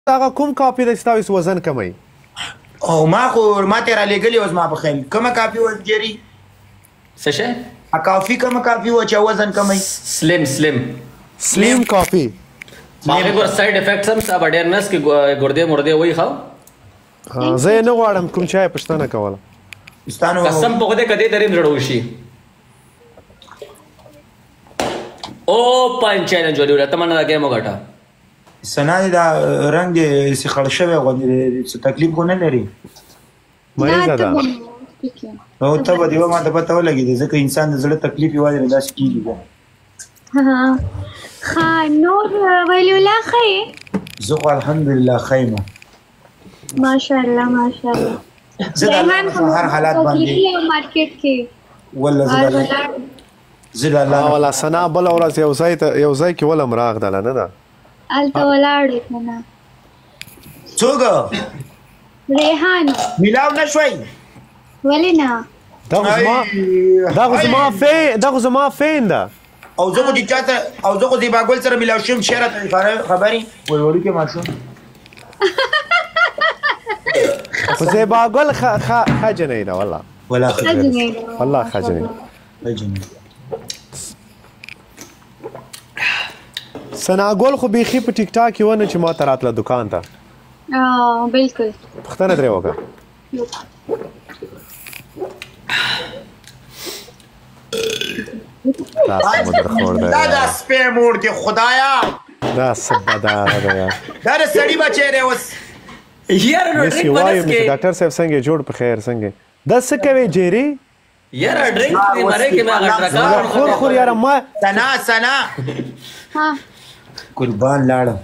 هغه کوم کاپي د ستاسو وزن کموي او ما خو ما ته را لګلی اوس ما په خیال کومه کاپي و جری څه شي ا کافي کومه کاپي و چې وزن کموي سلیم کاپي هغه ګور سایډ افیکټس هم سب اډرنس کې ګردې مرده وای خو زه نه غواړم کوم چای پښتنه کوله ستانو قسم په خدای کدی دریم جوړو شي او پنځ چیلنج ولې تمنا دا گیم وګټه سنا دا رنگ دې سي خړ شوی غوډې څه تکلیف کو نه لري مې زده او ته به دیو ما ته پته ولګي ځکه انسان د زړه تکلیف یوازې داس کیږي ها نور ولی الله خیر زه الحمدلله خیمه ماشاءالله ماشاءالله زه هر حالات باندې مارکیټ کې والله زه الله ولا سنا بل ورځ یو ځای کې ولم راغدل نه ده الته ولاړې کنه څوک ریحان ملاو نشوي ولې نه دا خو زما فین ده او زه خو دې چاته او زه خو دې باګول سره ملاو شم شهرت خبري وړوړي کې ماشوم خو زه باګول خجنې ده والله والله خجنې سناګل خو بيخي په ټیک ټاک یو نه چې ما ته راتله دکان ته بالکل پښتنه درې وکړه دا سپې مور دې خدایا دا سبدا دا دا سړی بچی دی اوس یار نو ډرینګ ونس کې ډاکټر صاحب څنګه جوړ په خیر څنګه د څه کوي جيري یار ډرینګ دې ماره کې ما غټ خور یار ما سنا ها قربان لاړم